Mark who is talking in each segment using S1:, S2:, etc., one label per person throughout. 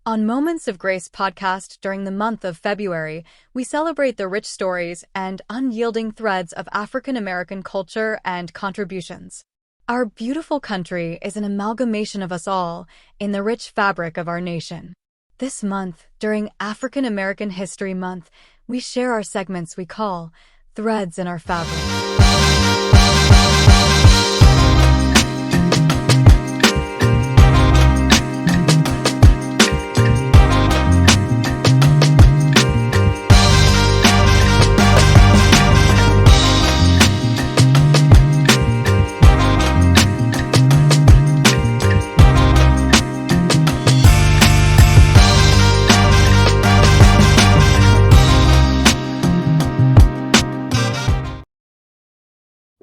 S1: On Moments of Grace podcast during the month of February, we celebrate the rich stories and unyielding threads of African American culture and contributions. Our beautiful country is an amalgamation of us all in the rich fabric of our nation. This month, during African American History Month, we share our segments we call Threads in Our Fabric.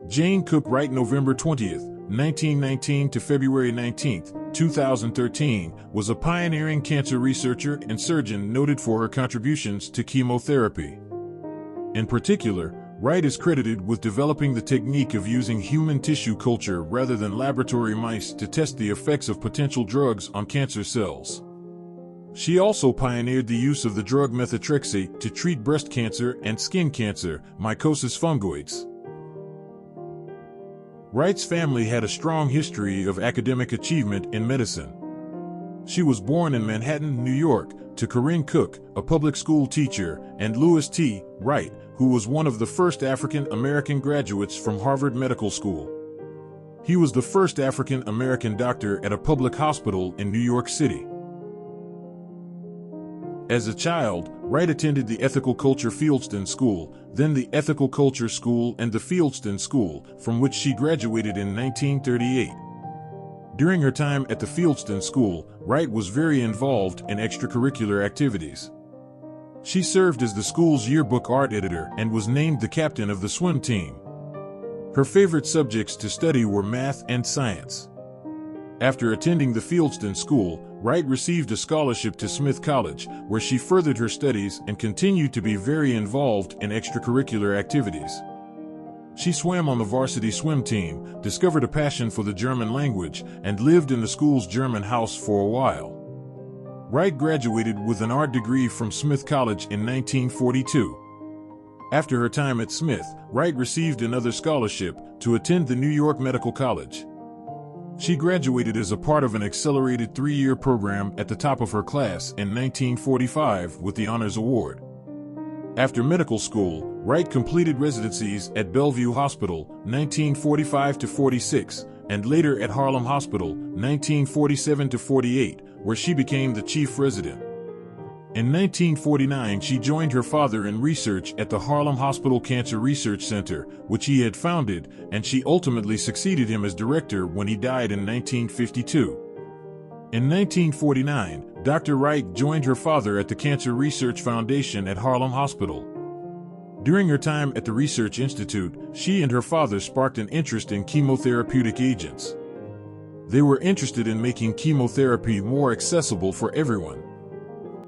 S2: Jane Cooke Wright, November 20th, 1919 to February 19th, 2013, was a pioneering cancer researcher and surgeon noted for her contributions to chemotherapy. In particular, Wright is credited with developing the technique of using human tissue culture rather than laboratory mice to test the effects of potential drugs on cancer cells. She also pioneered the use of the drug methotrexate to treat breast cancer and skin cancer, mycosis fungoids. Wright's family had a strong history of academic achievement in medicine. She was born in Manhattan, New York, to Corinne Cooke, a public school teacher, and Louis T. Wright, who was one of the first African American graduates from Harvard Medical School. He was the first African American doctor at a public hospital in New York City. As a child, Wright attended the Ethical Culture Fieldston School, then the Ethical Culture School and the Fieldston School, from which she graduated in 1938. During her time at the Fieldston School, Wright was very involved in extracurricular activities. She served as the school's yearbook art editor and was named the captain of the swim team. Her favorite subjects to study were math and science. After attending the Fieldston School, Wright received a scholarship to Smith College, where she furthered her studies and continued to be very involved in extracurricular activities. She swam on the varsity swim team, discovered a passion for the German language, and lived in the school's German house for a while. Wright graduated with an art degree from Smith College in 1942. After her time at Smith, Wright received another scholarship to attend the New York Medical College. She graduated as a part of an accelerated 3-year program at the top of her class in 1945 with the Honors Award. After medical school, Wright completed residencies at Bellevue Hospital, 1945 to 46, and later at Harlem Hospital, 1947 to 48, where she became the chief resident. In 1949, she joined her father in research at the Harlem Hospital Cancer Research Center, which he had founded, and she ultimately succeeded him as director when he died in 1952. In 1949, Dr. Wright joined her father at the Cancer Research Foundation at Harlem Hospital. During her time at the Research Institute, she and her father sparked an interest in chemotherapeutic agents. They were interested in making chemotherapy more accessible for everyone.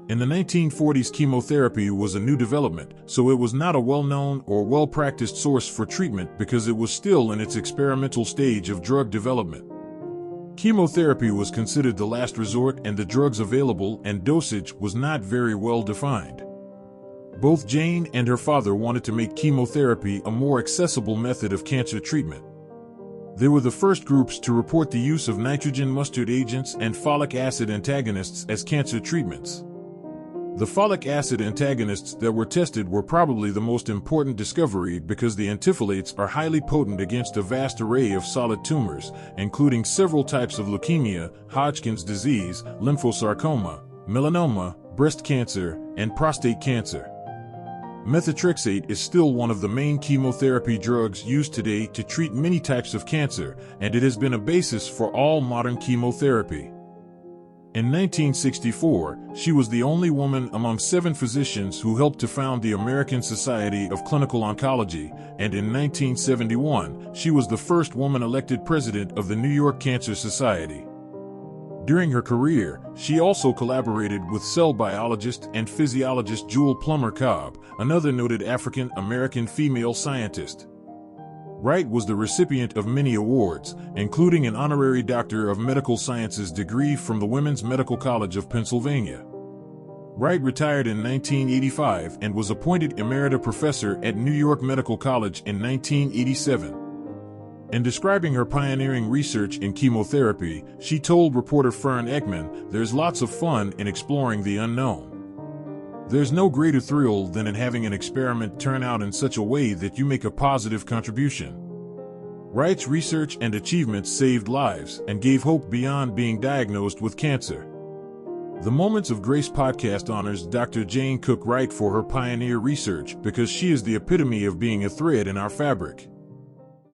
S2: In the 1940s, chemotherapy was a new development, so it was not a well-known or well-practiced source for treatment because it was still in its experimental stage of drug development. Chemotherapy was considered the last resort, and the drugs available and dosage was not very well defined. Both Jane and her father wanted to make chemotherapy a more accessible method of cancer treatment. They were the first groups to report the use of nitrogen mustard agents and folic acid antagonists as cancer treatments. The folic acid antagonists that were tested were probably the most important discovery because the antipholates are highly potent against a vast array of solid tumors, including several types of leukemia, Hodgkin's disease, lymphosarcoma, melanoma, breast cancer, and prostate cancer. Methotrexate is still one of the main chemotherapy drugs used today to treat many types of cancer, and it has been a basis for all modern chemotherapy. In 1964, she was the only woman among 7 physicians who helped to found the American Society of Clinical Oncology, and in 1971, she was the first woman elected president of the New York Cancer Society. During her career, she also collaborated with cell biologist and physiologist Jewel Plummer Cobb, another noted African American female scientist. Wright was the recipient of many awards, including an honorary Doctor of Medical Sciences degree from the Women's Medical College of Pennsylvania. Wright retired in 1985 and was appointed Emerita Professor at New York Medical College in 1987. In describing her pioneering research in chemotherapy, she told reporter Fern Ekman, "There's lots of fun in exploring the unknown. There's no greater thrill than in having an experiment turn out in such a way that you make a positive contribution." Wright's research and achievements saved lives and gave hope beyond being diagnosed with cancer. The Moments of Grace podcast honors Dr. Jane Cooke Wright for her pioneer research because she is the epitome of being a thread in our fabric.